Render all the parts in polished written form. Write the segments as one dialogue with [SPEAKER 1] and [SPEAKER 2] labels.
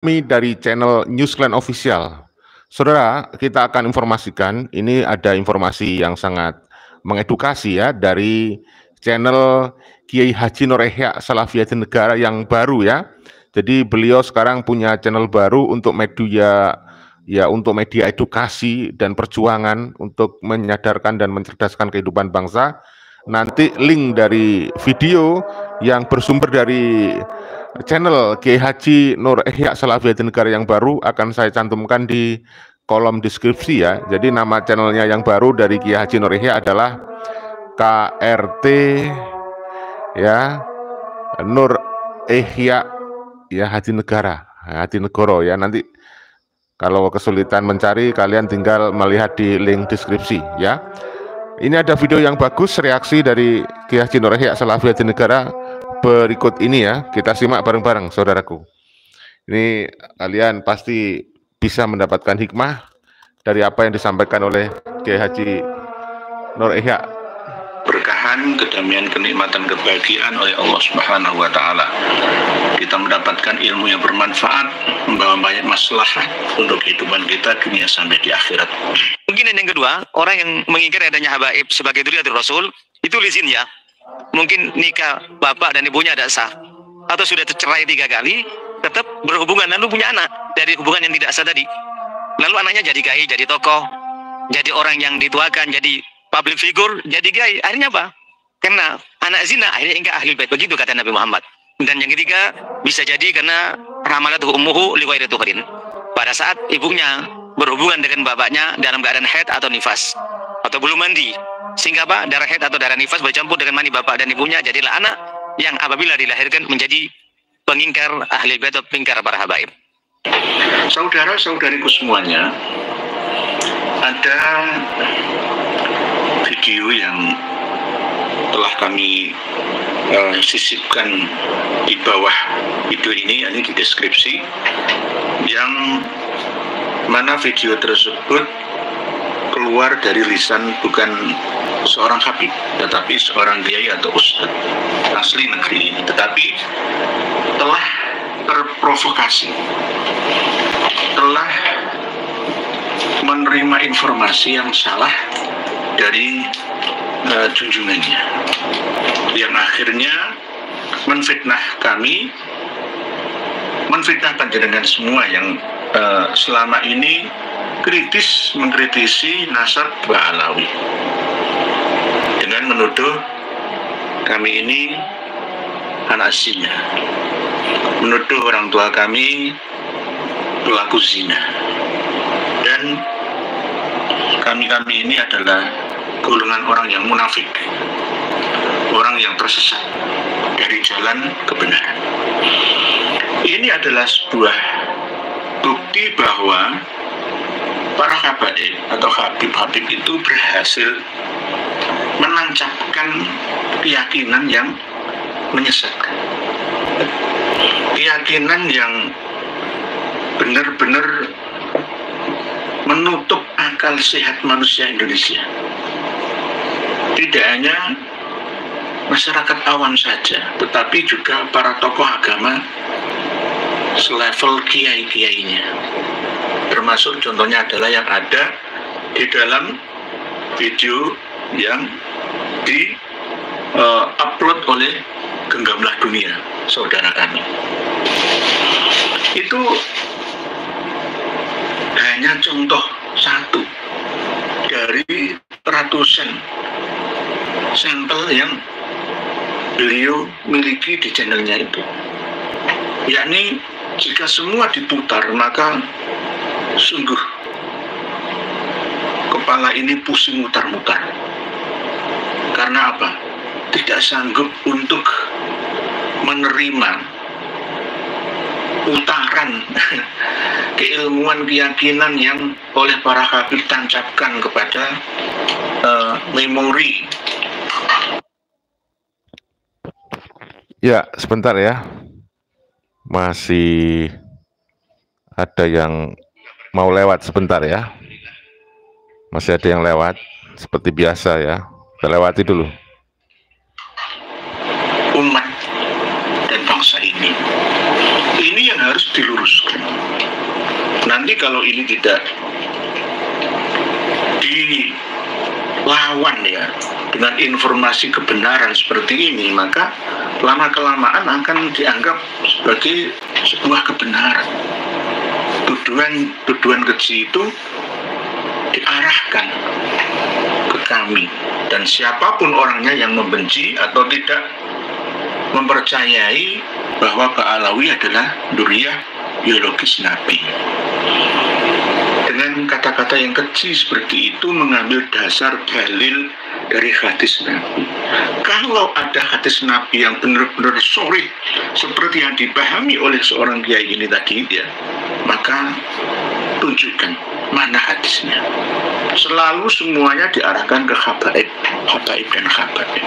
[SPEAKER 1] Kami dari channel Newsline Official. Saudara, kita akan informasikan, ini ada informasi yang sangat mengedukasi ya dari channel Kiai Haji Nur Ihya Salafiyatin Negara yang baru ya. Jadi beliau sekarang punya channel baru untuk media edukasi dan perjuangan untuk menyadarkan dan mencerdaskan kehidupan bangsa. Nanti link dari video yang bersumber dari channel Kiai Haji Nur Ihya Salafiyatin Negara yang baru akan saya cantumkan di kolom deskripsi ya. Jadi nama channelnya yang baru dari Kiai Haji Nur Ihya adalah KRT ya Nur Ihya ya Haji Negara, Haji Negoro ya. Nanti kalau kesulitan mencari kalian tinggal melihat di link deskripsi ya. Ini ada video yang bagus reaksi dari Kiai Haji Nur Ihya Salafiyatin Negara berikut ini ya. Kita simak bareng-bareng saudaraku. Ini kalian pasti bisa mendapatkan hikmah dari apa yang disampaikan oleh Kiai Haji Nur Ihya.
[SPEAKER 2] Berkahan, kedamaian, kenikmatan, kebahagiaan oleh Allah Subhanahu wa Ta'ala. Kita mendapatkan ilmu yang bermanfaat, membawa banyak maslahat untuk kehidupan kita dunia sampai di akhirat.
[SPEAKER 3] Mungkin yang kedua, orang yang mengingkari adanya habaib sebagai dzurriyyatul Rasul itu lizin ya. Mungkin nikah bapak dan ibunya ada sah, atau sudah tercerai 3 kali, tetap berhubungan lalu punya anak dari hubungan yang tidak sah tadi. Lalu anaknya jadi kiai, jadi tokoh, jadi orang yang dituakan, jadi public figure, jadi kiai. Akhirnya apa? Karena anak zina akhirnya ingkar ahlul bait, begitu kata Nabi Muhammad. Dan yang ketiga, bisa jadi karena hamalatuhu ummuhu li ghairi tuhrin. Pada saat ibunya berhubungan dengan bapaknya dalam keadaan haid atau nifas atau belum mandi, sehingga apa? Darah haid atau darah nifas bercampur dengan mani bapak dan ibunya, jadilah anak yang apabila dilahirkan menjadi pengingkar ahlul bait atau pengingkar para habaib.
[SPEAKER 2] Saudara-saudariku semuanya, ada video yang telah kami sisipkan di bawah video ini, yakni di deskripsi, yang mana video tersebut keluar dari lisan bukan seorang habib, tetapi seorang kiai atau ustadz asli negeri ini, tetapi telah terprovokasi, telah menerima informasi yang salah dari junjungannya, yang akhirnya menfitnah kami, menfitnah panjenengan semua yang selama ini kritis mengkritisi nasab Ba'alawi dengan menuduh kami ini anak zina, menuduh orang tua kami pelaku zina, dan kami ini adalah golongan orang yang munafik, orang yang tersesat dari jalan kebenaran. Ini adalah sebuah bukti bahwa para habaib atau habib-habib itu berhasil menancapkan keyakinan yang menyesatkan, keyakinan yang benar-benar menutup akal sehat manusia Indonesia. Tidak hanya masyarakat awam saja, tetapi juga para tokoh agama selevel kiai-kiainya. Termasuk contohnya adalah yang ada di dalam video yang di-upload oleh Genggamlah Dunia, saudara kami. Itu hanya contoh satu dari ratusan sampel yang beliau miliki di channelnya itu, yakni jika semua diputar maka sungguh kepala ini pusing mutar-mutar. Karena apa? Tidak sanggup untuk menerima putaran keilmuan, keyakinan yang oleh para habib tancapkan kepada memori.
[SPEAKER 1] Ya, sebentar ya. Masih ada yang mau lewat sebentar ya. Masih ada yang lewat seperti biasa ya. Kita lewati dulu.
[SPEAKER 2] Umat dan bangsa ini harus diluruskan. Nanti kalau ini tidak dilawan ya dengan informasi kebenaran seperti ini, maka lama-kelamaan akan dianggap sebagai sebuah kebenaran. Tuduhan keji itu diarahkan ke kami, dan siapapun orangnya yang membenci atau tidak mempercayai bahwa Pak Alawi adalah dzurriyyah biologis Nabi. Dengan kata-kata yang keji seperti itu mengambil dasar dalil dari hadis Nabi. Kalau ada hadis Nabi yang benar-benar sharih seperti yang dipahami oleh seorang kiai ini tadi ya, maka tunjukkan mana hadisnya. Selalu semuanya diarahkan ke habaib dan habaib.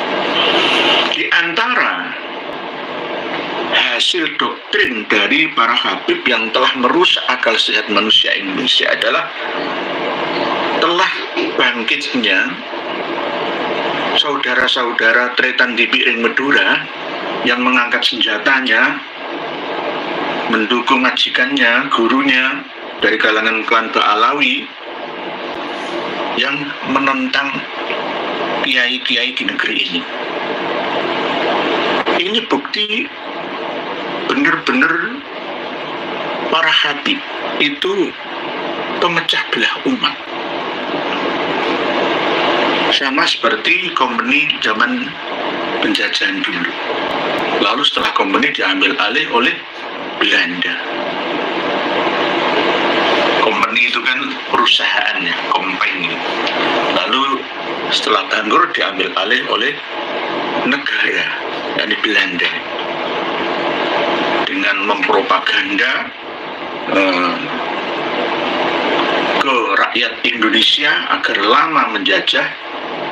[SPEAKER 2] Di antara hasil doktrin dari para habib yang telah merusak akal sehat manusia Indonesia adalah telah bangkitnya saudara-saudara tretan di piring Madura yang mengangkat senjatanya mendukung majikannya, gurunya dari kalangan klan Ba'alawi yang menentang kiai-kiai di negeri ini. Ini bukti benar-benar para habib itu pemecah belah umat. Sama seperti kompeni zaman penjajahan dulu. Lalu setelah kompeni diambil alih oleh Belanda. Kompeni itu kan perusahaannya, company. Lalu setelah bangkrut diambil alih oleh negara, yakni Belanda, dengan mempropaganda ke rakyat Indonesia agar lama menjajah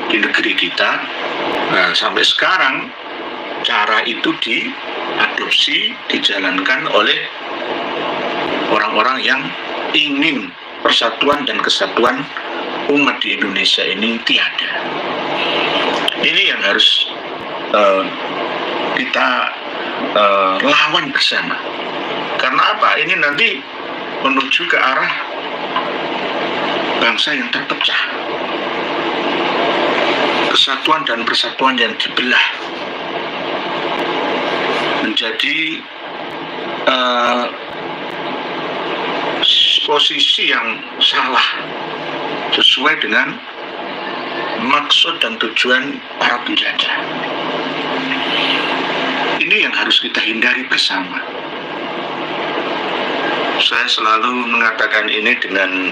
[SPEAKER 2] di negeri kita. Nah, sampai sekarang cara itu diadopsi, dijalankan oleh orang-orang yang ingin persatuan dan kesatuan umat di Indonesia ini tiada. Ini yang harus kita lawan bersama. Karena apa? Ini nanti menuju ke arah bangsa yang terpecah, kesatuan dan persatuan yang dibelah menjadi posisi yang salah sesuai dengan maksud dan tujuan para penjajah. Ini yang harus kita hindari bersama. Saya selalu mengatakan ini dengan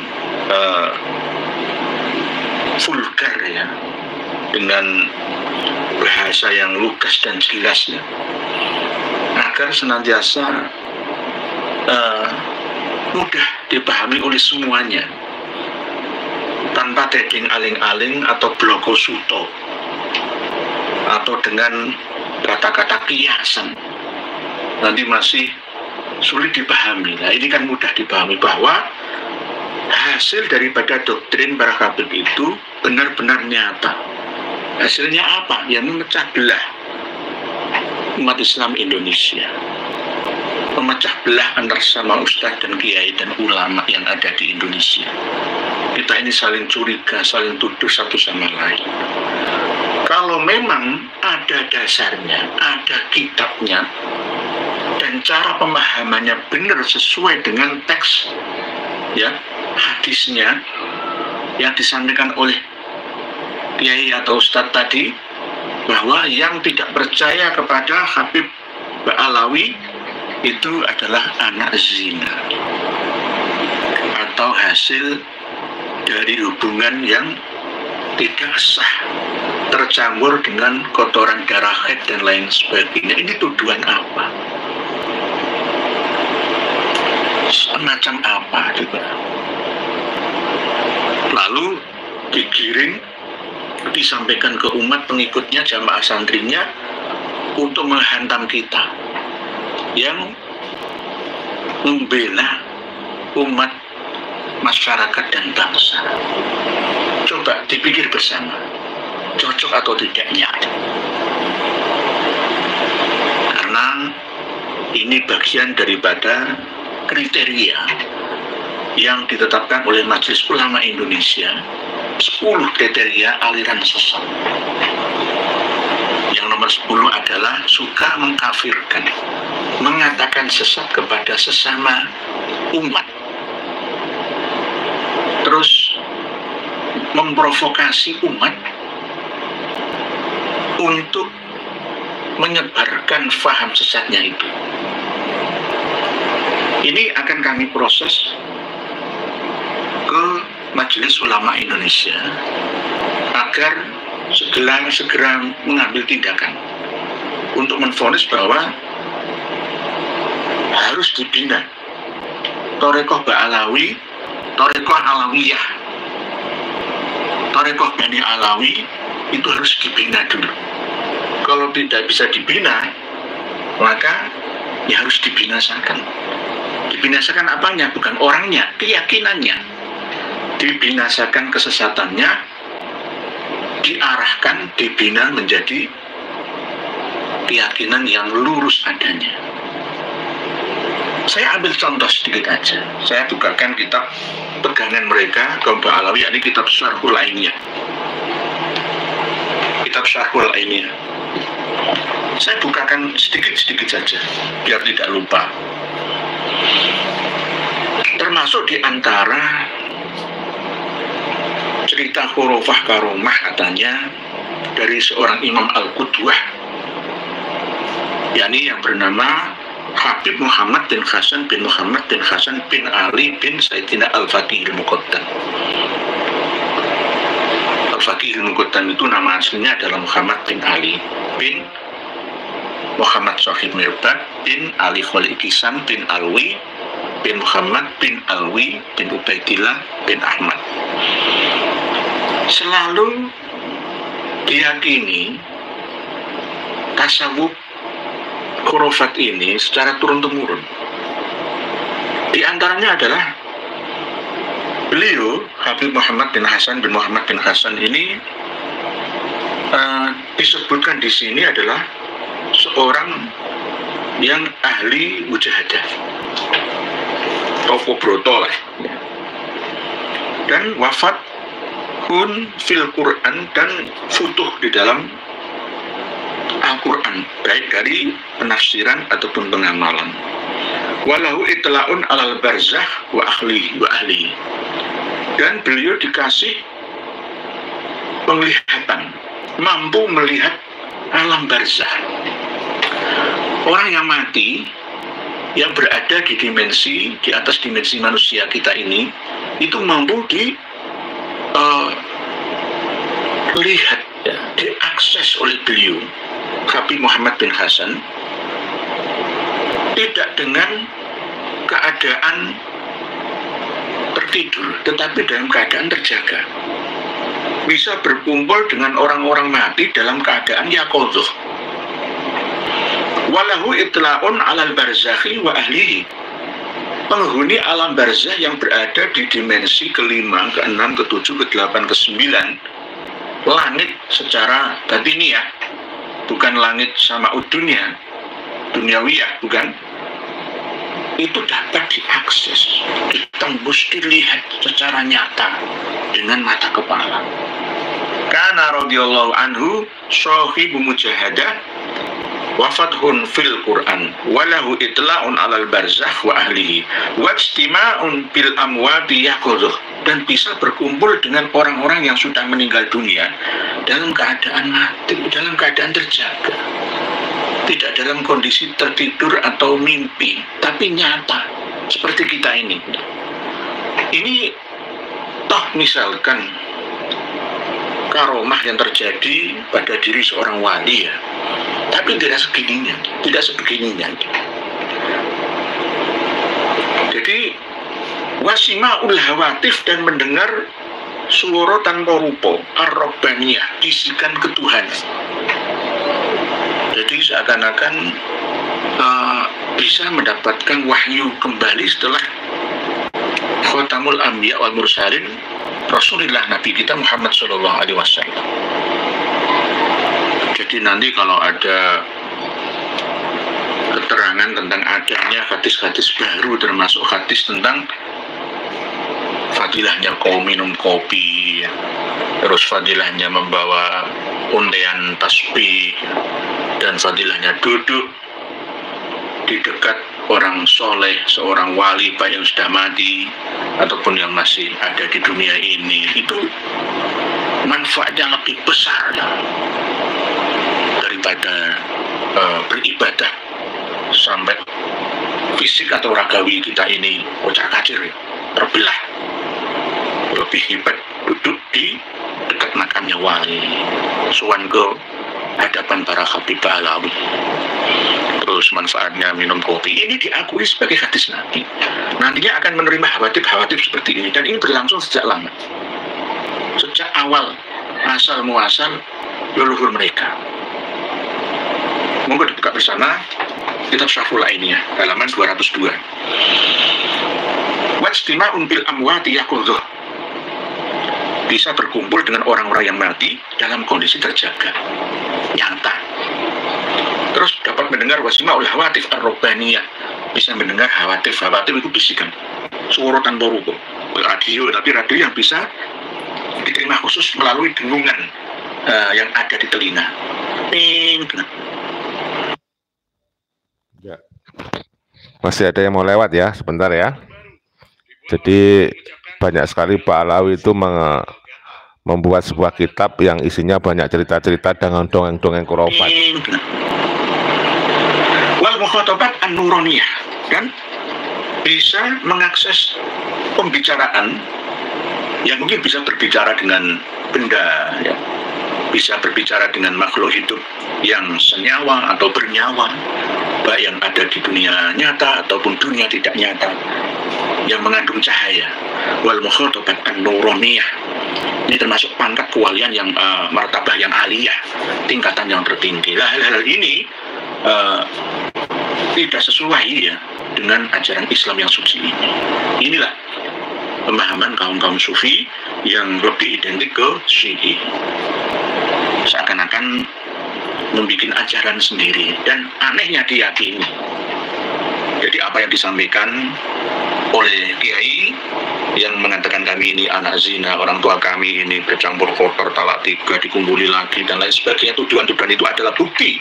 [SPEAKER 2] vulgar ya, dengan bahasa yang lugas dan jelas ya, agar senantiasa mudah dipahami oleh semuanya, tanpa teding aling-aling atau bloko suto atau dengan kata-kata kiasan. Nanti masih sulit dipahami. Nah, ini kan mudah dipahami bahwa hasil daripada doktrin para habib itu benar-benar nyata. Hasilnya apa? Ya memecah belah umat Islam Indonesia, memecah belah antar sama ustadz dan kiai dan ulama yang ada di Indonesia. Kita ini saling curiga, saling tuduh satu sama lain. Kalau memang ada dasarnya, ada kitabnya, dan cara pemahamannya benar sesuai dengan teks ya, hadisnya yang disampaikan oleh kiai atau ustadz tadi, bahwa yang tidak percaya kepada Habib Ba'alawi itu adalah anak zina atau hasil dari hubungan yang tidak sah, tercampur dengan kotoran darah haid dan lain sebagainya. Ini tuduhan apa? Semacam apa juga? Lalu digiring, disampaikan ke umat pengikutnya, jamaah santrinya, untuk menghantam kita yang membela umat, masyarakat dan bangsa. Coba dipikir bersama, cocok atau tidaknya. Karena ini bagian daripada kriteria yang ditetapkan oleh Majelis Ulama Indonesia, 10 kriteria aliran sesat. Yang nomor 10 adalah suka mengkafirkan, mengatakan sesat kepada sesama umat, terus memprovokasi umat untuk menyebarkan faham sesatnya itu. Ini akan kami proses ke Majelis Ulama Indonesia agar segera mengambil tindakan untuk menvonis bahwa harus dibina Thorekoh Ba'alawi, Thorekoh Alawiyah, Thorekoh Bani Alawi itu harus dibina dulu. Kalau tidak bisa dibina, maka ya harus dibinasakan. Dibinasakan apanya? Bukan orangnya, keyakinannya. Dibinasakan kesesatannya, diarahkan, dibina menjadi keyakinan yang lurus adanya. Saya ambil contoh sedikit aja. Saya bukakan kitab pegangan mereka, kaum Ba'alawi, yakni kitab Syarhul Ainiyah. Kitab Syarhul Ainiyah. Saya bukakan sedikit-sedikit saja, biar tidak lupa. Termasuk di antara cerita khurafah karomah katanya dari seorang Imam Al-Qudwah, yakni yang bernama Habib Muhammad bin Hasan bin Muhammad bin Hasan bin Ali bin Sayyidina Al-Faqih Al-Muqaddam. Al-Faqih Al-Muqaddam itu nama aslinya adalah Muhammad bin Ali bin Muhammad Sohib Mirbad bin Ali Khalil Kisam bin Alwi bin Muhammad bin Alwi bin Ubaidillah bin Ahmad. Selalu diyakini tasawuf khurafat ini secara turun-temurun. Di antaranya adalah beliau, Habib Muhammad bin Hasan bin Muhammad bin Hasan ini disebutkan di sini adalah seorang yang ahli mujahadah, tokoh broto lah, dan wafat fil Quran, dan futuh di dalam Al-Quran, baik dari penafsiran ataupun pengamalan. Walahu itla'un alal barzakh wa ahli. Dan beliau dikasih penglihatan, mampu melihat alam barzakh. Orang yang mati, yang berada di dimensi, di atas dimensi manusia kita ini, itu mampu lihat, ya, diakses oleh beliau, Habib Muhammad bin Hasan, tidak dengan keadaan tertidur, tetapi dalam keadaan terjaga. Bisa berkumpul dengan orang-orang mati dalam keadaan yaqodzah. Walahu itla'un alal barzakhi wa ahlihi. Penghuni alam barzah yang berada di dimensi ke-5, ke-6, ke-7, ke-8, ke-9, langit secara batiniah, bukan langit sama dunia, duniawiyah, bukan. Itu dapat diakses, ditembus, dilihat secara nyata dengan mata kepala. Kana radhiyallahu anhu sahibu mujahadah wafathun fil Quran walahu itla'un alal barzakh wa ahlihi wajtima'un bil amwati yaqudhuh, dan bisa berkumpul dengan orang-orang yang sudah meninggal dunia dalam keadaan mati, dalam keadaan terjaga, tidak dalam kondisi tertidur atau mimpi, tapi nyata seperti kita ini. Ini toh misalkan karomah yang terjadi pada diri seorang wali, ya, tapi tidak sebegininya. Jadi wasima'ul hawatif, dan mendengar suara tanpa rupa, ar-rabbaniyah, bisikan ketuhanan. Jadi seakan-akan bisa mendapatkan wahyu kembali setelah Khatamul Anbiya wal Mursalin, Rasulullah Nabi kita Muhammad SAW. Jadi nanti kalau ada keterangan tentang adanya hadis-hadis baru, termasuk hadis tentang fadilahnya kau minum kopi, terus fadilahnya membawa undian tasbih, dan fadilahnya duduk di dekat orang soleh, seorang wali baik yang sudah mati ataupun yang masih ada di dunia ini. Itu manfaatnya lebih besar daripada beribadah sampai fisik atau ragawi kita ini kocak-kacir, terbelah. Lebih hebat duduk di dekat makamnya wali, suan ke hadapan para Habib Alawi. Terus manfaatnya minum kopi ini diakui sebagai hadis Nabi. Nantinya akan menerima khawatir seperti ini, dan ini berlangsung sejak lama, sejak awal asal muasal leluhur mereka. Monggo dibuka bersama kitab Syarhul Ainiyah halaman 202. Wajtima'un bil amwati yaqudhuh, bisa berkumpul dengan orang-orang yang mati dalam kondisi terjaga, nyata. Terus dapat mendengar wasima'ul hawatif ar-robbaniyah, bisa mendengar hawatif itu bisikan, suara tanpa rupa, radio, tapi radio yang bisa diterima khusus melalui dengungan yang ada di telinga.
[SPEAKER 1] Ya. Masih ada yang mau lewat ya, sebentar ya. Jadi banyak sekali Pak Alawi itu membuat sebuah kitab yang isinya banyak cerita-cerita dengan dongeng-dongeng khurafat.
[SPEAKER 2] Wal mukhatabat an-nuraniyah, dan bisa mengakses pembicaraan yang mungkin bisa berbicara dengan benda, ya, bisa berbicara dengan makhluk hidup yang senyawa atau bernyawa, baik yang ada di dunia nyata ataupun dunia tidak nyata, yang mengandung cahaya. Wal mukhatabat an-nuraniyah, ini termasuk pangkat kewalian yang martabah yang aliyah, tingkatan yang tertinggi. Hal-hal ini tidak sesuai ya dengan ajaran Islam yang suci ini. Inilah pemahaman kaum sufi yang lebih identik ke Syi'i, seakan-akan membuat ajaran sendiri, dan anehnya diyakini. Jadi apa yang disampaikan oleh kiai yang mengatakan kami ini anak zina, orang tua kami ini bercampur kotor, talak 3, dikumpuli lagi, dan lain sebagainya, tuduhan-tuduhan itu adalah bukti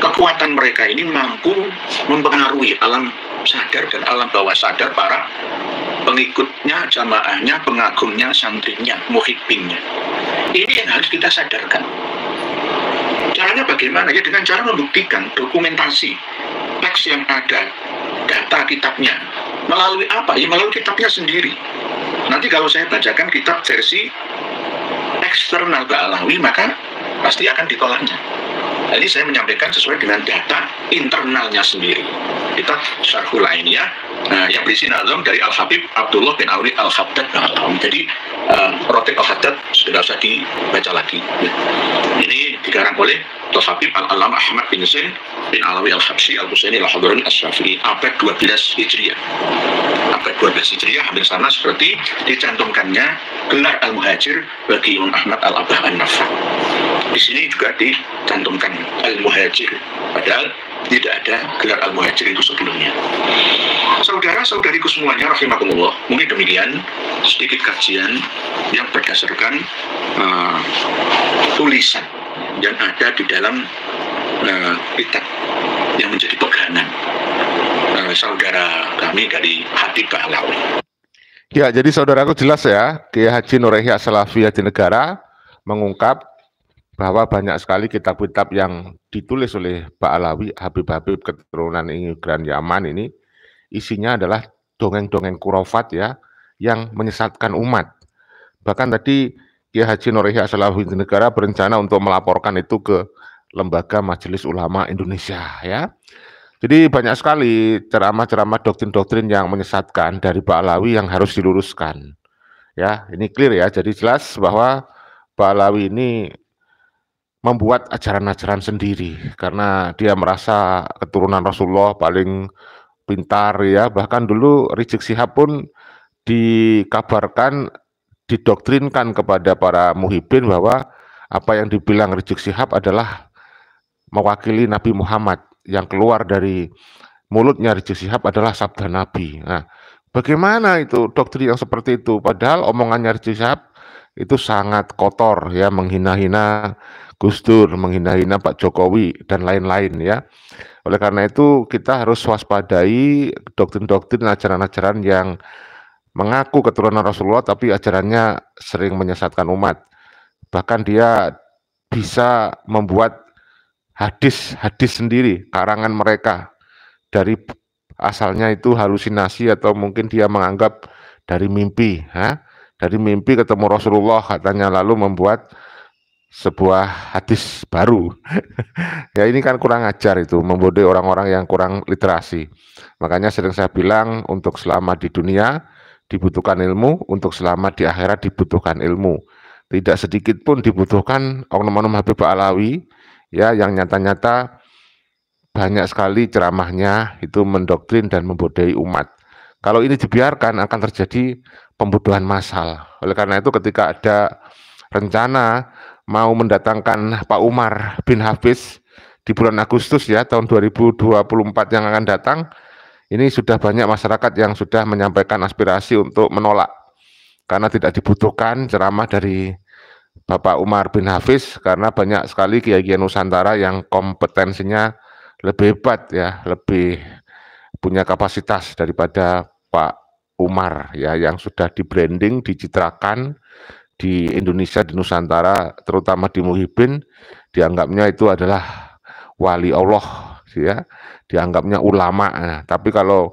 [SPEAKER 2] kekuatan mereka ini mampu mempengaruhi alam sadar dan alam bawah sadar para pengikutnya, jamaahnya, pengagumnya, santrinya, muhibbinnya. Ini yang harus kita sadarkan. Caranya bagaimana? Ya dengan cara membuktikan dokumentasi teks yang ada, data kitabnya. Melalui apa? Ya melalui kitabnya sendiri. Nanti kalau saya bacakan kitab versi eksternal ke Alawi, maka pasti akan ditolaknya. Jadi saya menyampaikan sesuai dengan data internalnya sendiri. Kita Syarhul Ainiyah yang berisi nazam dari Al-Habib Abdullah bin Alawi Al-Haddad. Jadi Rotib Al-Haddad sudah usah dibaca lagi. Ini dikarang oleh Al-Habib Al-Alam Ahmad bin Zain bin Alawi Al-Habsyi Al-Husaini Al-Hadrami Asy-Syafi'i, abad 12 Hijriah. Abad 12 Hijriah hampir sama seperti dicantumkannya gelar Al-Muhajir bagi Imam Ahmad Al-Abah An-Nafa. Di sini juga dicantumkan Al-Muhajir, padahal tidak ada gelar Al-Muhajir itu sebelumnya. Saudara-saudariku semuanya rahimakumullah, mungkin demikian sedikit kajian yang berdasarkan tulisan yang ada di dalam kitab yang menjadi pegangan saudara kami dari Habib Alawi.
[SPEAKER 1] Ya, jadi saudaraku jelas ya, Kiai Haji Nur Yahya As-Salafi Hadinegara mengungkap bahwa banyak sekali kitab-kitab yang ditulis oleh Pak Alawi, Habib-Habib keturunan imigran Yaman ini, isinya adalah dongeng-dongeng khurafat ya, yang menyesatkan umat. Bahkan tadi Kiai Haji Nur Yahya As-Salafi Hadinegara berencana untuk melaporkan itu ke Lembaga Majelis Ulama Indonesia ya. Jadi banyak sekali ceramah-ceramah doktrin-doktrin yang menyesatkan dari Pak Alawi yang harus diluruskan. Ya, ini clear ya. Jadi jelas bahwa Pak Alawi ini membuat ajaran-ajaran sendiri karena dia merasa keturunan Rasulullah paling pintar ya. Bahkan dulu Rizik Syihab pun dikabarkan didoktrinkan kepada para muhibbin bahwa apa yang dibilang Rizik Syihab adalah mewakili Nabi Muhammad. yang keluar dari mulutnya Rizik Syihab adalah sabda Nabi. Nah, bagaimana itu doktrin yang seperti itu? Padahal omongannya Rizik Syihab itu sangat kotor ya, menghina-hina Gus Dur, menghina-hina Pak Jokowi dan lain-lain ya. Oleh karena itu kita harus waspadai doktrin-doktrin ajaran-ajaran yang mengaku keturunan Rasulullah tapi ajarannya sering menyesatkan umat. Bahkan dia bisa membuat hadis-hadis sendiri, karangan mereka dari asalnya itu halusinasi atau mungkin dia menganggap dari mimpi, dari mimpi ketemu Rasulullah katanya, lalu membuat sebuah hadis baru. Ya ini kan kurang ajar itu, membodohi orang-orang yang kurang literasi. Makanya sering saya bilang untuk selamat di dunia dibutuhkan ilmu, untuk selamat di akhirat dibutuhkan ilmu. Tidak sedikit pun dibutuhkan oknum-oknum Habib Alawi ya yang nyata-nyata banyak sekali ceramahnya itu mendoktrin dan membodohi umat. Kalau ini dibiarkan akan terjadi pembodohan massal. Oleh karena itu ketika ada rencana mau mendatangkan Pak Umar bin Hafiz di bulan Agustus ya tahun 2024 yang akan datang, ini sudah banyak masyarakat yang sudah menyampaikan aspirasi untuk menolak karena tidak dibutuhkan ceramah dari Bapak Umar bin Hafiz karena banyak sekali kiai-kiai Nusantara yang kompetensinya lebih hebat ya, lebih punya kapasitas daripada Pak Umar ya yang sudah di branding, dicitrakan di Indonesia, di Nusantara, terutama di Muhyiddin, dianggapnya itu adalah wali Allah ya, dianggapnya ulama. Nah, tapi kalau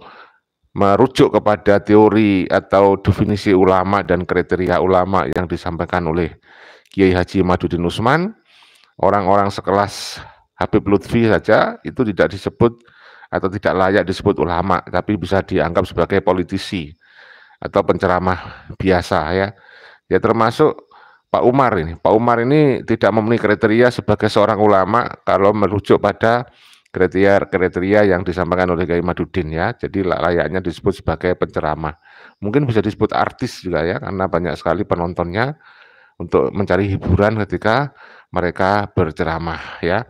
[SPEAKER 1] merujuk kepada teori atau definisi ulama dan kriteria ulama yang disampaikan oleh Kiai Haji Imaduddin Usman, orang-orang sekelas Habib Lutfi saja itu tidak disebut atau tidak layak disebut ulama, tapi bisa dianggap sebagai politisi atau penceramah biasa ya. Ya termasuk Pak Umar ini. Pak Umar ini tidak memenuhi kriteria sebagai seorang ulama kalau merujuk pada kriteria yang disampaikan oleh Kiai Imaduddin ya. Jadi layaknya disebut sebagai penceramah. Mungkin bisa disebut artis juga ya, karena banyak sekali penontonnya untuk mencari hiburan ketika mereka berceramah ya.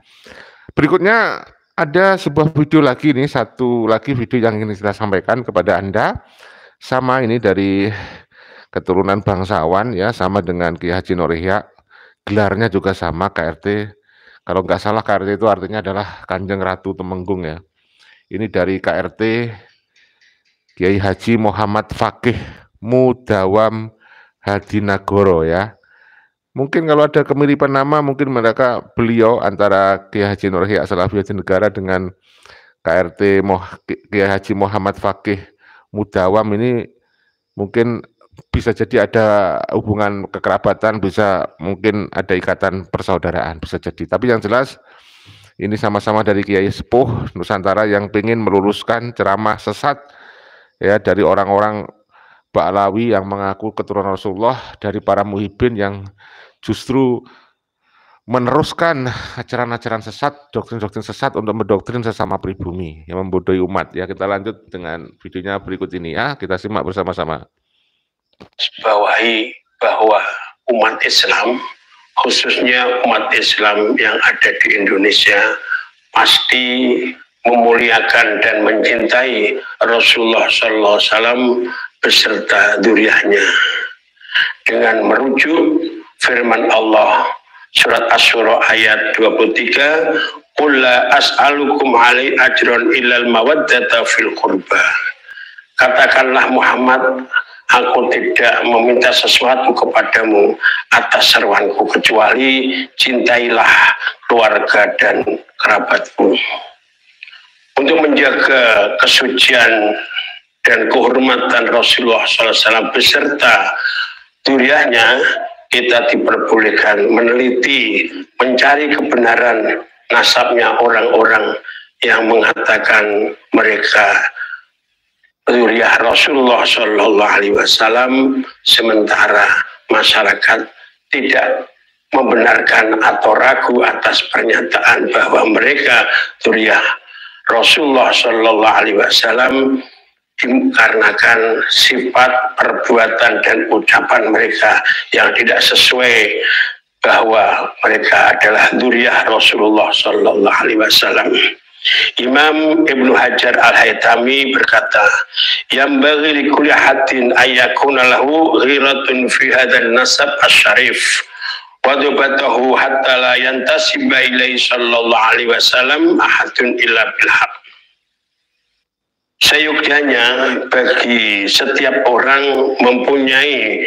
[SPEAKER 1] Berikutnya ada sebuah video lagi nih, satu lagi video yang ingin saya sampaikan kepada Anda. Sama ini dari keturunan bangsawan ya, sama dengan Kiai Haji Nur Ihya. Gelarnya juga sama KRT. Kalau nggak salah KRT itu artinya adalah Kanjeng Ratu Temenggung ya. Ini dari KRT Kiai Haji Muhammad Fakih Mudawam Hadinagoro ya. Mungkin kalau ada kemiripan nama, mungkin mereka beliau antara Kiai Haji Nur Ihya Salafi Negara dengan KRT Kiai Haji Muhammad Fakih Mudawam ini mungkin bisa jadi ada hubungan kekerabatan, bisa mungkin ada ikatan persaudaraan, bisa jadi. Tapi yang jelas ini sama-sama dari Kiai Sepuh Nusantara yang ingin meluruskan ceramah sesat ya dari orang-orang Ba'alawi yang mengaku keturunan Rasulullah, dari para muhibbin yang justru meneruskan ajaran-ajaran sesat, doktrin-doktrin sesat untuk mendoktrin sesama pribumi yang membodohi umat. Ya, kita lanjut dengan videonya berikut ini ya, kita simak bersama-sama.
[SPEAKER 4] Bawahi bahwa umat Islam, khususnya umat Islam yang ada di Indonesia, pasti memuliakan dan mencintai Rasulullah SAW beserta dzurriyyahnya dengan merujuk firman Allah surat Asy-Syura ayat 23, qul la as'alukum alaihi ajran illal mawaddata fil qurba. Katakanlah Muhammad, aku tidak meminta sesuatu kepadamu atas seruanku kecuali cintailah keluarga dan kerabatku. Untuk menjaga kesucian dan kehormatan Rasulullah SAW beserta dzurriyyahnya, kita diperbolehkan meneliti, mencari kebenaran nasabnya orang-orang yang mengatakan mereka dzurriyyah Rasulullah SAW, sementara masyarakat tidak membenarkan atau ragu atas pernyataan bahwa mereka dzurriyyah Rasulullah SAW dikarenakan sifat, perbuatan dan ucapan mereka yang tidak sesuai bahwa mereka adalah dzurriyyah Rasulullah SAW. Imam Ibnu Hajar Al-Haytami berkata, yang bagi likulli hadin ayyakuna lahu ghiratun fi hadzal nasab asy-syarif wa dhabatahu hatta la yantasiba ilaihi sallallahu alaihi wasallam ahadun illa bil haq. Seyogyanya bagi setiap orang mempunyai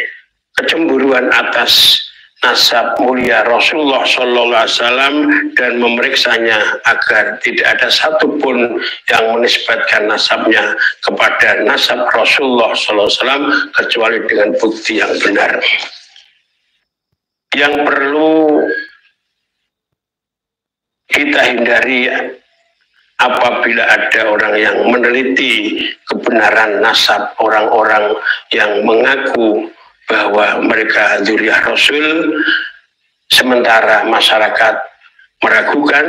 [SPEAKER 4] kecemburuan atas nasab mulia Rasulullah Sallallahu Alaihi Wasallam dan memeriksanya agar tidak ada satupun yang menisbatkan nasabnya kepada nasab Rasulullah Sallallahu Alaihi Wasallam kecuali dengan bukti yang benar. Yang perlu kita hindari apabila ada orang yang meneliti kebenaran nasab orang-orang yang mengaku bahwa mereka dzurriyyah Rasul, sementara masyarakat meragukan,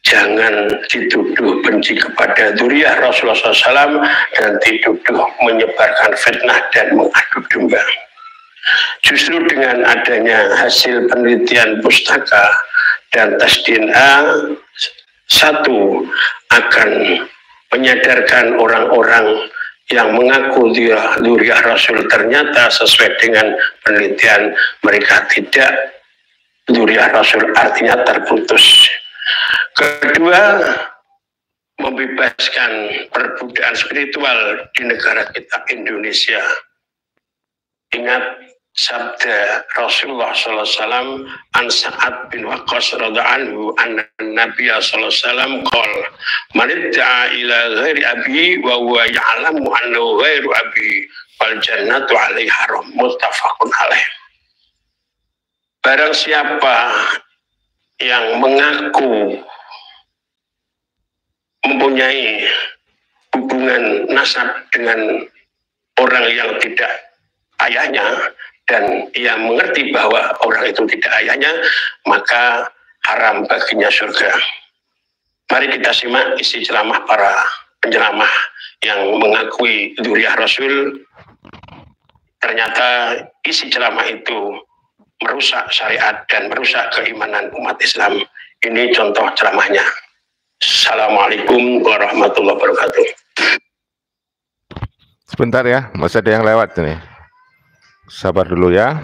[SPEAKER 4] jangan dituduh benci kepada dzurriyyah Rasulullah SAW dan dituduh menyebarkan fitnah dan mengadu domba. Justru dengan adanya hasil penelitian pustaka dan tes DNA, satu akan menyadarkan orang-orang yang mengaku dzurriyyah Rasul ternyata sesuai dengan penelitian mereka tidak dzurriyyah Rasul, artinya terputus. Kedua, membebaskan perbudayaan spiritual di negara kita Indonesia. Ingat sabda Rasulullah sallallahu alaihi wasallam an Sa'ad bin Waqqas radhiyallahu anhu anna Nabi sallallahu alaihi wasallam qala man idda'a ila ghairi abi wa huwa ya'lamu annahu ghairu abi wal jannatu 'alaihi haram, muttafaqun alaih. Barang siapa yang mengaku mempunyai hubungan nasab dengan orang yang tidak ayahnya dan ia mengerti bahwa orang itu tidak ayahnya, maka haram baginya surga. Mari kita simak isi ceramah para penceramah yang mengakui dzurriyyah Rasul. Ternyata isi ceramah itu merusak syariat dan merusak keimanan umat Islam. Ini contoh ceramahnya. Assalamualaikum warahmatullahi wabarakatuh.
[SPEAKER 1] Sebentar ya, masih ada yang lewat nih. Sabar dulu ya.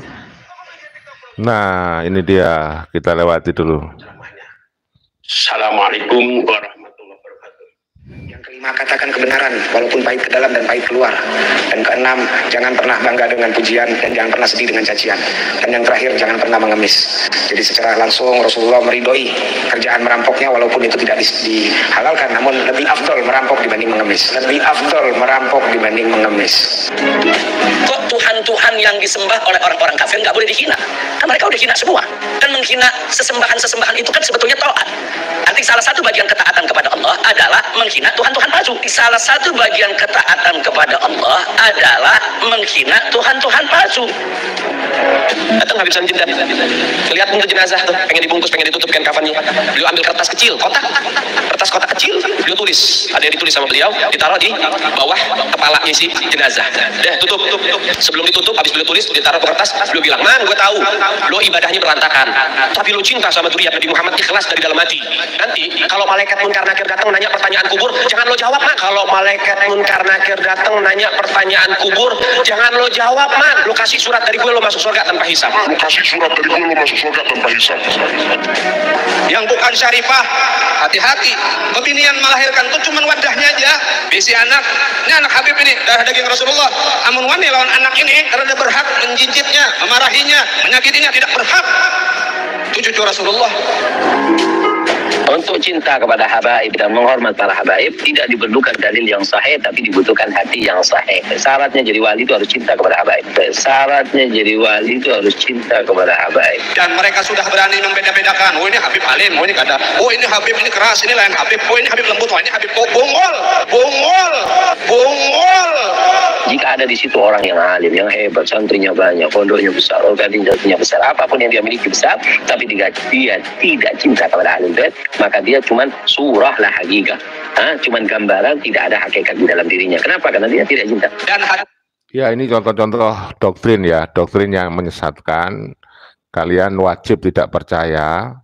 [SPEAKER 1] Nah, ini dia, kita lewati dulu.
[SPEAKER 4] Assalamualaikum warahmatullahi wabarakatuh.
[SPEAKER 5] Yang kelima, katakan kebenaran walaupun pahit ke dalam dan pahit keluar. Dan keenam, jangan pernah bangga dengan pujian dan jangan pernah sedih dengan cacian. Dan yang terakhir, jangan pernah mengemis. Jadi secara langsung Rasulullah meridhoi kerjaan merampoknya walaupun itu tidak dihalalkan, namun lebih afdol merampok dibanding mengemis. Lebih afdol merampok dibanding mengemis.
[SPEAKER 6] Kok Tuhan-Tuhan yang disembah oleh orang-orang kafir nggak boleh dihina? Kan mereka udah hina semua. Dan menghina sesembahan-sesembahan itu kan sebetulnya taat. Arti salah satu bagian ketaatan kepada Allah adalah menghina Tuhan-Tuhan palsu. Salah satu bagian ketaatan kepada Allah adalah menghina Tuhan-Tuhan palsu. Datang Habib Sam Jindan, lihat untuk jenazah tuh, pengen dibungkus, pengen ditutup kain kafannya. Beliau ambil kertas kecil, kertas kotak kecil, beliau tulis. Ada yang ditulis sama beliau, ditaruh di bawah kepalanya si jenazah. Deh, tutup. Sebelum ditutup, habis beliau tulis, ditaruh ke kertas, beliau bilang, "Man, gue tahu, lo ibadahnya berantakan, tapi lo cinta sama dzurriyyah Nabi Muhammad, ikhlas dari dalam hati. Nanti kalau malaikat munkar nakir datang nanya pertanyaan kubur, jangan lo jawab, man. Kalau malaikat munkar nakir datang nanya pertanyaan kubur, jangan lo jawab, man. Lo kasih surat dari gue, lo masuk surga tanpa hisab. Lo kasih surat dari gue, lo masuk surga tanpa hisab." Yang bukan syarifah, hati-hati. Kebinian melahirkan tuh cuma wadahnya aja. Bisi anak, ini anak Habib ini, darah daging Rasulullah. Amun wani lawan anak ini karena berhak menjijitnya, memarahinya, menyakitinya, tidak berhak. Itu cucu Rasulullah. Untuk cinta kepada habaib dan menghormat para habaib tidak diperlukan dalil yang sahih, tapi dibutuhkan hati yang sahih. Syaratnya jadi wali itu harus cinta kepada habaib. Syaratnya jadi wali itu harus cinta kepada habaib. Dan mereka sudah berani membeda-bedakan. Oh ini Habib alim, oh ini kada. Oh ini Habib ini keras, ini lain Habib. Oh ini Habib lembut, oh ini Habib bongol. Jika ada di situ orang yang alim, yang hebat, santrinya banyak, pondoknya besar, organisasinya besar, apapun yang dia miliki besar, tapi dia tidak cinta kepada alim bait, maka dia cuman surah lah hakikat, cuman gambaran, tidak ada hakikat di dalam dirinya. Kenapa? Karena dia tidak cinta. Dan
[SPEAKER 1] ya, ini contoh-contoh doktrin ya, doktrin yang menyesatkan. Kalian wajib tidak percaya,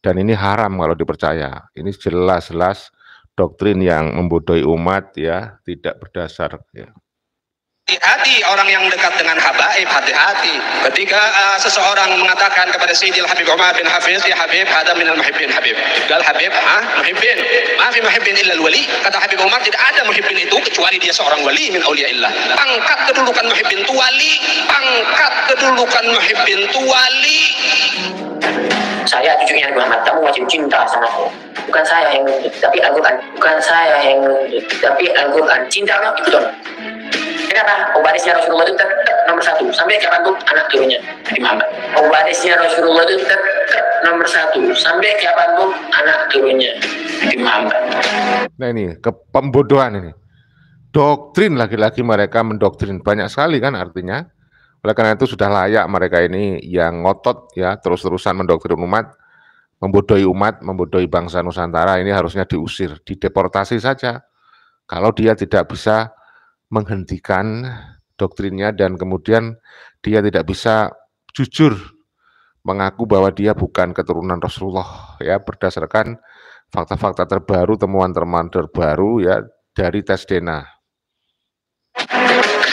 [SPEAKER 1] dan ini haram kalau dipercaya. Ini jelas-jelas doktrin yang membodohi umat ya, tidak berdasar ya.
[SPEAKER 5] Hati-hati orang yang dekat dengan habaib, hati-hati. Ketika seseorang mengatakan kepada Sayyidil Habib Umar bin Hafiz, ya Habib, hada minal muhibbin Habib. Gal Habib, muhibbin. Maafi muhibbin illa wali. Kata Habib Umar, tidak ada muhibbin itu kecuali dia seorang wali min auliyaillah. Pangkat kedudukan muhibbin itu wali. Pangkat kedudukan muhibbin itu wali.
[SPEAKER 7] Saya cucunya Muhammad, kamu wajib cinta sama aku. Bukan saya yang nuntut, tapi Al-Quran. Bukan saya yang nuntut, tapi Al-Quran. Cinta Allah itu dong. Kenapa? Obadisnya Rasulullah itu tetap nomor 1 sampai kapanpun anak turunnya Nabi Muhammad. Obadisnya Rasulullah itu tetap nomor 1 sampai kapanpun anak turunnya Nabi Muhammad.
[SPEAKER 1] Nah ini kepembodohan ini. Doktrin lagi-lagi mereka mendoktrin banyak sekali kan artinya. Oleh karena itu sudah layak mereka ini yang ngotot ya terus-terusan mendoktrin umat, membodohi bangsa Nusantara ini harusnya diusir, dideportasi saja. Kalau dia tidak bisa menghentikan doktrinnya dan kemudian dia tidak bisa jujur mengaku bahwa dia bukan keturunan Rasulullah ya berdasarkan fakta-fakta terbaru, temuan-temuan terbaru ya dari tes DNA.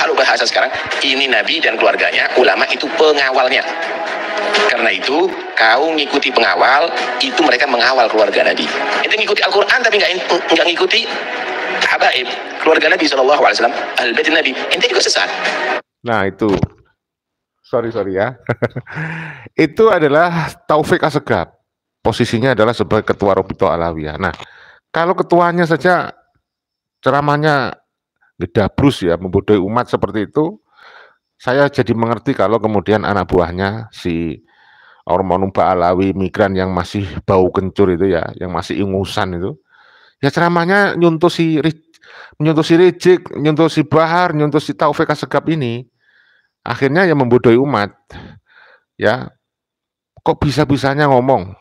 [SPEAKER 6] Kalau bahasa sekarang, ini Nabi dan keluarganya, ulama itu pengawalnya. Karena itu, kau ngikuti pengawal, itu mereka mengawal keluarga Nabi. Itu ngikuti Al-Quran tapi nggak ngikuti habaib, keluarga Nabi SAW, al-bait Nabi, ente juga sesat.
[SPEAKER 1] Nah itu, sorry ya, itu adalah Taufik Assegaf, posisinya adalah sebagai ketua Robito Alawiyah. Nah, kalau ketuanya saja ceramahnya gedabrus ya, membodohi umat seperti itu, saya jadi mengerti kalau kemudian anak buahnya si Ormonumba Alawi migran yang masih bau kencur itu ya, yang masih ingusan itu, ya ceramahnya nyuntusi Rizik, nyuntusi Bahar, nyuntusi Taufik Assegaf ini, akhirnya ya membodohi umat. Ya, kok bisa-bisanya ngomong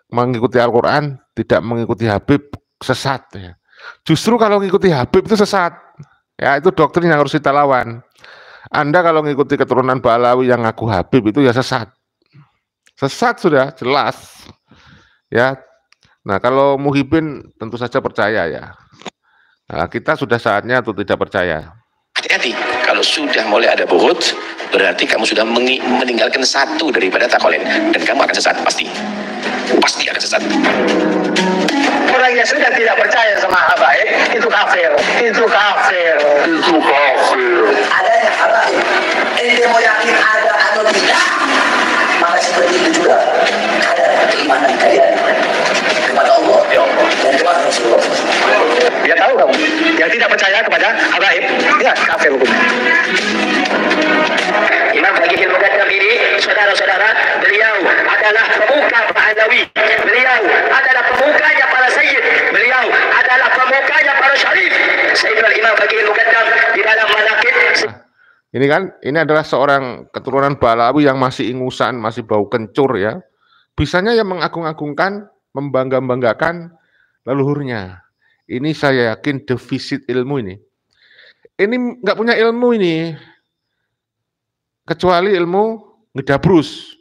[SPEAKER 1] mengikuti Al-Quran, tidak mengikuti Habib, sesat ya. Justru kalau mengikuti Habib itu sesat. Ya, itu doktrin yang harus kita lawan. Anda kalau mengikuti keturunan Ba'alawi yang ngaku Habib itu ya sesat. Sesat sudah jelas. Ya. Nah, kalau Muhyiddin tentu saja percaya ya. Nah, kita sudah saatnya untuk tidak percaya.
[SPEAKER 6] Hati-hati, kalau sudah mulai ada buhut, berarti kamu sudah meninggalkan satu daripada takolen, dan kamu akan sesat pasti. Pasti akan sesat.
[SPEAKER 5] Orang yang sudah tidak percaya sama habaib itu kafir. Itu kafir. Itu kafir.
[SPEAKER 7] Ada habaib. Ente mau yakin ada atau tidak? Maka seperti itu juga ada keimanan kalian kepada Allah dan kepada Rasulullah.
[SPEAKER 5] Ya tahu kamu, yang tidak percaya kepada habaib, ya kafir hukumnya.
[SPEAKER 7] Imam Baqi Al-Muqaddam ini, saudara-saudara, beliau adalah pemuka Ba'alawi. Beliau adalah pemukanya para sayyid. Beliau adalah pemukanya para syarif. Sayyidul Imam Baqi Al-Muqaddam di dalam manaqib.
[SPEAKER 1] Ini kan, ini adalah seorang keturunan Ba'alawi yang masih ingusan, masih bau kencur ya. Bisanya yang mengagung-agungkan, membangga-banggakan leluhurnya. Ini saya yakin defisit ilmu ini. Ini nggak punya ilmu ini. Kecuali ilmu ngedabrus.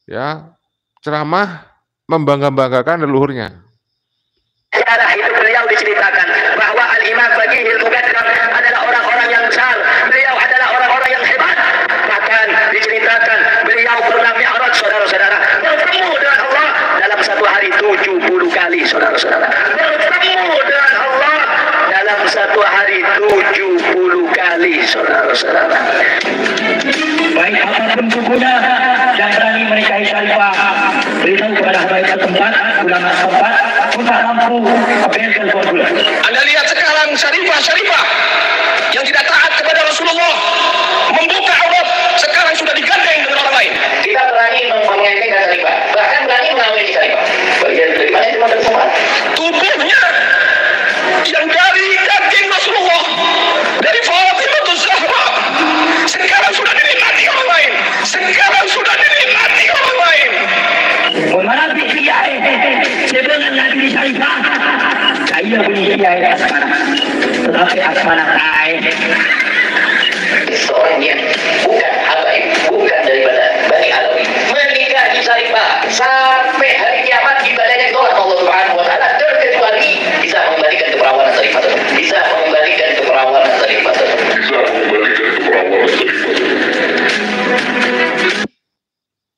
[SPEAKER 1] Ya, ceramah membangga-banggakan leluhurnya.
[SPEAKER 7] Sejarah itu beliau diceritakan bahwa Al-Imam Baqi Al-Muqaddam adalah orang-orang yang besar. Beliau adalah orang-orang yang hebat. Bahkan diceritakan beliau pernah mi'raj, saudara-saudara, bertemu dengan Allah dalam satu hari 70 kali, saudara-saudara. Bertemu dengan Allah dalam satu hari 70 kali, saudara-saudara.
[SPEAKER 8] Baik apapun sukunya yang berani menikahi syarifah, beritahu kepada habaib setempat, ulama setempat, untuk mampu memberikan formula.
[SPEAKER 6] Anda lihat sekarang syarifah yang tidak taat kepada Rasulullah, membuka aurat, sekarang sudah digandeng dengan orang lain.
[SPEAKER 7] Kita berani mengengkeng syarifah, bahkan berani mengawini syarifah. Bagian terimanya cuma bersama.
[SPEAKER 6] Tubuhnya yang dari daging Rasulullah, dari Fatimah Zahra, sekarang sudah dinikmati orang lain. Sekarang sudah dinikmati orang lain.
[SPEAKER 8] Mengenai kiai sebelum Nabi syarifah, saya punya kiai asmana, tetapi asmana kai.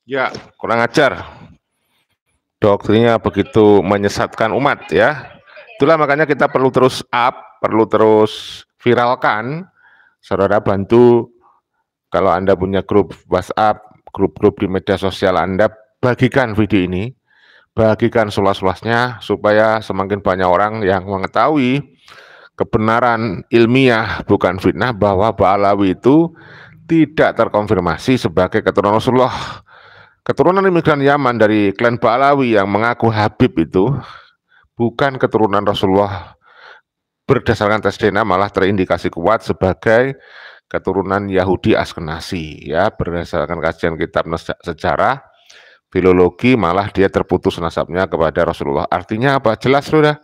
[SPEAKER 1] Ya, kurang ajar. Doktrinnya begitu menyesatkan umat ya. Itulah makanya kita perlu terus perlu terus viralkan. Saudara bantu kalau Anda punya grup WhatsApp, grup-grup di media sosial Anda, bagikan video ini, bagikan seluas-luasnya supaya semakin banyak orang yang mengetahui kebenaran ilmiah bukan fitnah bahwa Ba'alawi itu tidak terkonfirmasi sebagai keturunan Rasulullah. Keturunan imigran Yaman dari klan Ba'alawi yang mengaku Habib itu bukan keturunan Rasulullah. Berdasarkan tes DNA malah terindikasi kuat sebagai keturunan Yahudi Askenasi ya, berdasarkan kajian kitab sejarah filologi malah dia terputus nasabnya kepada Rasulullah. Artinya apa? Jelas sudah.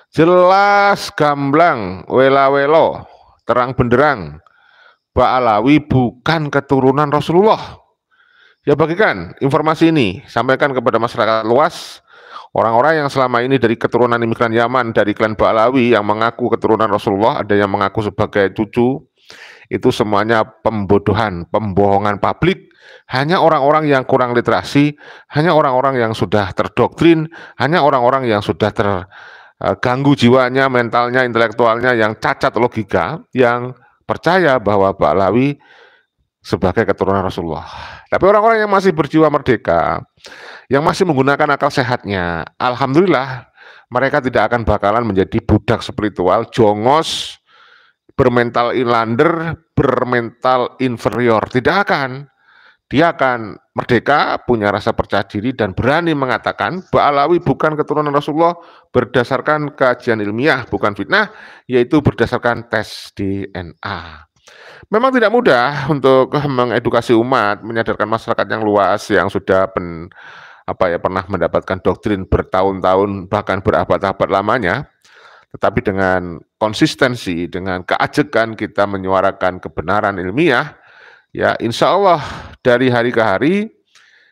[SPEAKER 1] Jelas gamblang, wela-welo, terang benderang. Ba'alawi bukan keturunan Rasulullah. Ya bagikan informasi ini, sampaikan kepada masyarakat luas. Orang-orang yang selama ini dari keturunan imigran Yaman, dari klan Ba'alawi yang mengaku keturunan Rasulullah, ada yang mengaku sebagai cucu, itu semuanya pembodohan, pembohongan publik. Hanya orang-orang yang kurang literasi, hanya orang-orang yang sudah terdoktrin, hanya orang-orang yang sudah terganggu jiwanya, mentalnya, intelektualnya, yang cacat logika, yang percaya bahwa Ba'alawi sebagai keturunan Rasulullah. Tapi orang-orang yang masih berjiwa merdeka, yang masih menggunakan akal sehatnya, alhamdulillah mereka tidak akan bakalan menjadi budak spiritual, jongos, bermental inlander, bermental inferior. Tidak akan. Dia akan merdeka, punya rasa percaya diri dan berani mengatakan Ba'alawi bukan keturunan Rasulullah berdasarkan kajian ilmiah, bukan fitnah, yaitu berdasarkan tes DNA. Memang tidak mudah untuk mengedukasi umat, menyadarkan masyarakat yang luas yang sudah pernah mendapatkan doktrin bertahun-tahun bahkan berabad-abad lamanya, tetapi dengan konsistensi, dengan keajekan kita menyuarakan kebenaran ilmiah, ya insya Allah dari hari ke hari,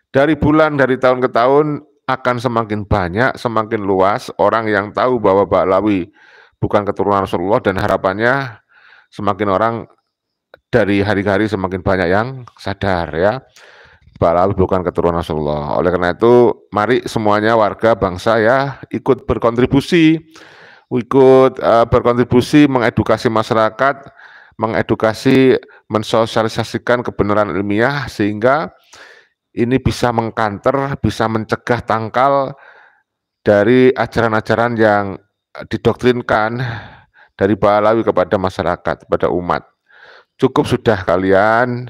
[SPEAKER 1] dari bulan, dari tahun ke tahun akan semakin banyak, semakin luas orang yang tahu bahwa Ba'alawi bukan keturunan Rasulullah, dan harapannya semakin orang dari hari ke hari semakin banyak yang sadar ya. Ba'alawi bukan keturunan Rasulullah. Oleh karena itu, mari semuanya warga bangsa ya ikut berkontribusi, mengedukasi masyarakat, mengedukasi, mensosialisasikan kebenaran ilmiah sehingga ini bisa mengkanter, bisa mencegah tangkal dari ajaran-ajaran yang didoktrinkan dari Ba'alawi kepada masyarakat, kepada umat. Cukup sudah kalian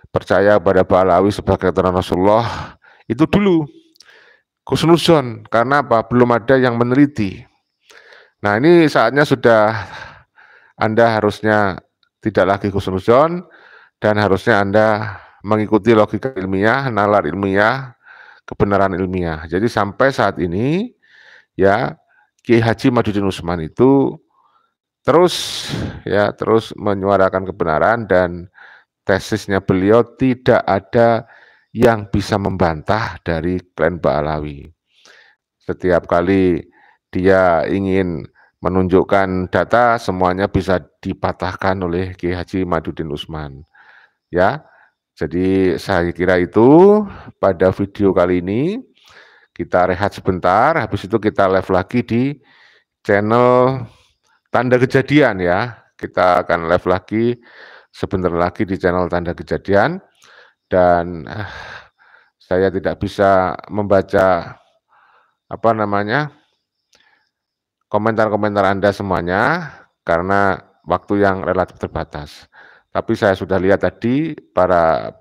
[SPEAKER 1] percaya pada Ba'alawi sebagai keturunan Rasulullah itu dulu husnuzon, karena apa? Belum ada yang meneliti. Nah ini saatnya sudah Anda harusnya tidak lagi husnuzon dan harusnya Anda mengikuti logika ilmiah, nalar ilmiah, kebenaran ilmiah. Jadi sampai saat ini ya Kiai Haji Madudin Usman itu terus menyuarakan kebenaran, dan tesisnya beliau tidak ada yang bisa membantah dari klan Ba'alawi. Setiap kali dia ingin menunjukkan data, semuanya bisa dipatahkan oleh Kiai Haji Madudin Usman. Ya, jadi saya kira itu pada video kali ini. Kita rehat sebentar, habis itu kita live lagi di channel Tanda Kejadian ya. Kita akan live lagi sebentar lagi di channel Tanda Kejadian, dan saya tidak bisa membaca komentar-komentar Anda semuanya karena waktu yang relatif terbatas. Tapi saya sudah lihat tadi para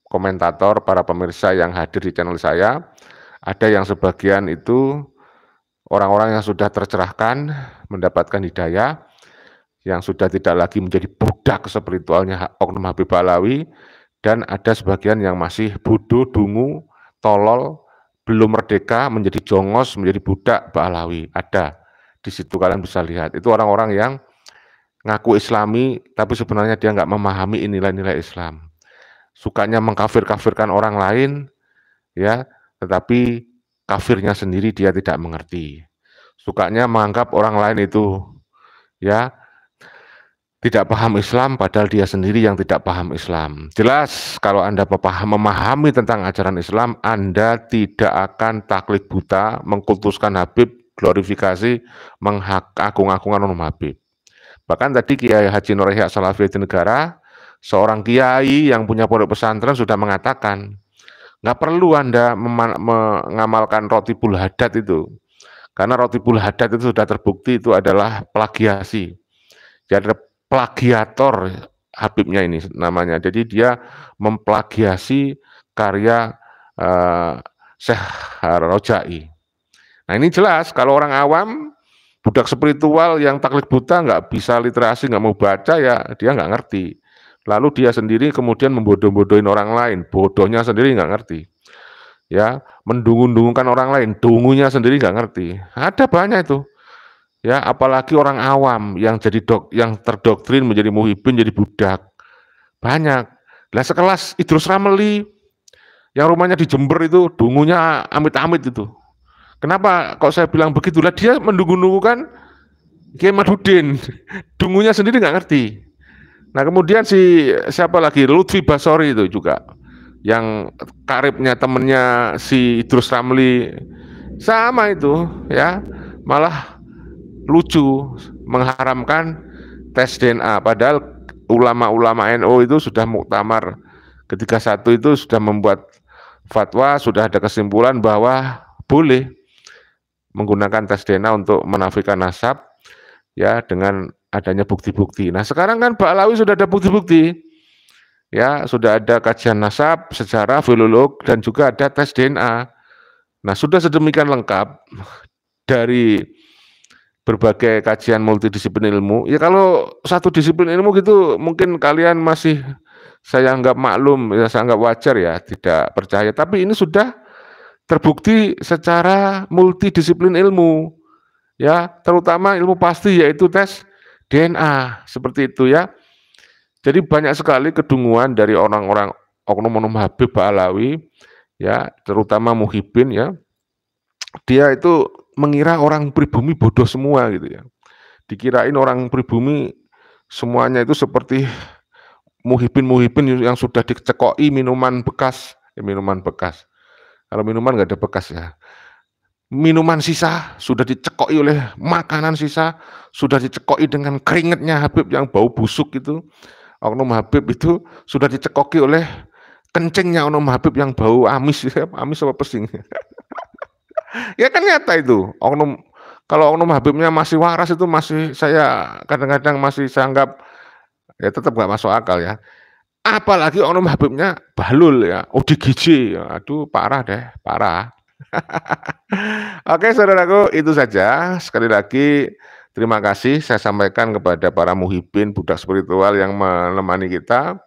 [SPEAKER 1] komentator, para pemirsa yang hadir di channel saya, ada yang sebagian itu orang-orang yang sudah tercerahkan, mendapatkan hidayah, yang sudah tidak lagi menjadi budak spiritualnya oknum Habib Ba'alawi, dan ada sebagian yang masih bodoh, dungu, tolol, belum merdeka, menjadi jongos, menjadi budak Ba'alawi. Ada di situ, kalian bisa lihat. Itu orang-orang yang ngaku Islami, tapi sebenarnya dia nggak memahami nilai-nilai Islam. Sukanya mengkafir-kafirkan orang lain, ya, tetapi kafirnya sendiri dia tidak mengerti. Sukanya menganggap orang lain itu, ya, tidak paham Islam padahal dia sendiri yang tidak paham Islam. Jelas kalau Anda memahami tentang ajaran Islam, Anda tidak akan taklid buta, mengkultuskan Habib, glorifikasi, mengagung-agungkan Habib. Bahkan tadi Kiai Haji Nur Yahya Salafiuddin Negara, seorang kiai yang punya pondok pesantren sudah mengatakan, nggak perlu Anda mengamalkan rotibul haddad itu. Karena rotibul haddad itu sudah terbukti itu adalah plagiasi. Jadi plagiator Habibnya ini namanya. Jadi dia memplagiasi karya Syekh Rojai. Nah ini jelas kalau orang awam, budak spiritual yang taklid buta, nggak bisa literasi, nggak mau baca, ya dia nggak ngerti. Lalu dia sendiri kemudian membodoh-bodohin orang lain, bodohnya sendiri nggak ngerti. Ya, mendungung-dungungkan orang lain, dungunya sendiri nggak ngerti. Ada banyak itu. Ya, apalagi orang awam yang yang terdoktrin menjadi muhibin, jadi budak. Banyak. Lah sekelas Idrus Ramli yang rumahnya di Jember itu, dungunya amit-amit itu. Kenapa kok saya bilang begitulah, dia mendungung-dungungkan Kiai Madudin, dungunya sendiri nggak ngerti. Nah kemudian siapa lagi, Lutfi Basori itu juga, yang karibnya temennya si Idrus Ramli, sama itu ya, malah lucu mengharamkan tes DNA, padahal ulama-ulama NU itu sudah muktamar ketika satu itu sudah membuat fatwa, sudah ada kesimpulan bahwa boleh menggunakan tes DNA untuk menafikan nasab ya dengan adanya bukti-bukti. Nah sekarang kan Pak Alawi sudah ada bukti-bukti ya, sudah ada kajian nasab, sejarah, filolog, dan juga ada tes DNA. Nah sudah sedemikian lengkap dari berbagai kajian multidisiplin ilmu. Ya kalau satu disiplin ilmu gitu mungkin kalian masih saya anggap maklum, ya saya anggap wajar ya, tidak percaya. Tapi ini sudah terbukti secara multidisiplin ilmu, ya terutama ilmu pasti yaitu tes DNA seperti itu ya. Jadi banyak sekali kedunguan dari orang-orang oknum-oknum Habib Ba'alawi, ya terutama muhibin ya. Dia itu mengira orang pribumi bodoh semua gitu ya. Dikirain orang pribumi semuanya itu seperti muhibin-muhibin yang sudah dicekoi minuman bekas, minuman bekas. Kalau minuman nggak ada bekas ya. Minuman sisa sudah dicekoi oleh makanan sisa, sudah dicekoi dengan keringatnya Habib yang bau busuk itu. Oknum Habib itu sudah dicekoki oleh kencingnya oknum Habib yang bau amis, amis apa pesing. Ya kan nyata itu. Kalau oknum Habibnya masih waras itu masih saya kadang-kadang masih saya anggap ya tetap nggak masuk akal ya. Apalagi oknum Habibnya bahlul ya, ODGJ, aduh parah deh, parah. Oke saudaraku, itu saja. Sekali lagi terima kasih saya sampaikan kepada para muhibin, budak spiritual yang menemani kita,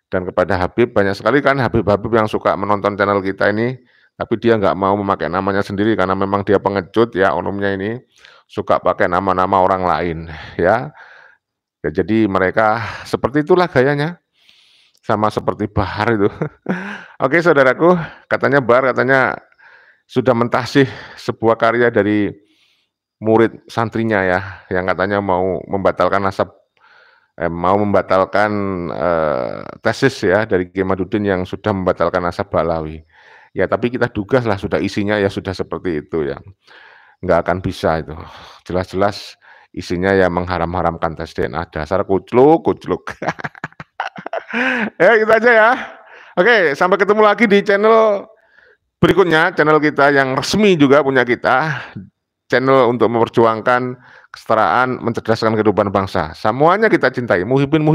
[SPEAKER 1] dan kepada Habib. Banyak sekali kan Habib-Habib yang suka menonton channel kita ini, tapi dia nggak mau memakai namanya sendiri karena memang dia pengecut ya, oknumnya ini suka pakai nama-nama orang lain ya. Jadi mereka seperti itulah gayanya, sama seperti Bahar itu. Oke saudaraku, katanya Bahar katanya sudah mentahsih sebuah karya dari murid santrinya ya, yang katanya mau membatalkan tesis ya dari Kiai Madudin yang sudah membatalkan nasab Ba'alawi. Ya tapi kita duga lah sudah isinya ya sudah seperti itu ya, nggak akan bisa itu. Jelas-jelas isinya ya mengharam-haramkan tes DNA, dasar kucluk. Ya gitu aja ya. Oke, sampai ketemu lagi di channel berikutnya, channel kita yang resmi juga punya kita, channel untuk memperjuangkan kesetaraan, mencerdaskan kehidupan bangsa. Semuanya kita cintai, muhibin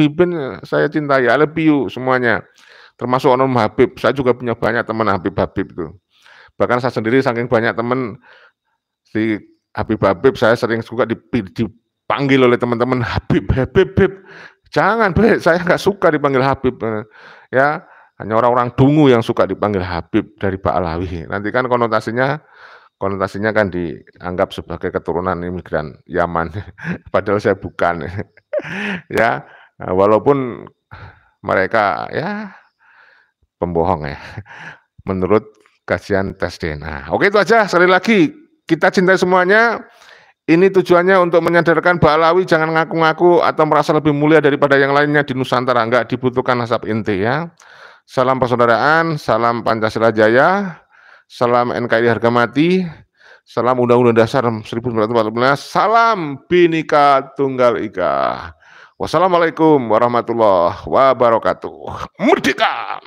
[SPEAKER 1] saya cintai, I love you semuanya. Termasuk oknum Habib, saya juga punya banyak teman Habib itu. Bahkan saya sendiri saking banyak teman si Habib, saya sering juga dipanggil oleh teman-teman Habib. Jangan, saya nggak suka dipanggil Habib. Ya, hanya orang-orang dungu yang suka dipanggil Habib dari Ba'alawi. Nanti kan konotasinya kan dianggap sebagai keturunan imigran Yaman. Padahal saya bukan. Ya, walaupun mereka ya pembohong ya. Menurut kajian tes DNA. Oke itu aja, sekali lagi kita cintai semuanya. Ini tujuannya untuk menyadarkan Ba'alawi jangan ngaku-ngaku atau merasa lebih mulia daripada yang lainnya di Nusantara. Enggak dibutuhkan nasab inti ya. Salam persaudaraan, salam Pancasila Jaya, salam NKRI harga mati, salam Undang-Undang Dasar 1945, salam Bhinneka Tunggal Ika. Wassalamualaikum warahmatullahi wabarakatuh. Merdeka!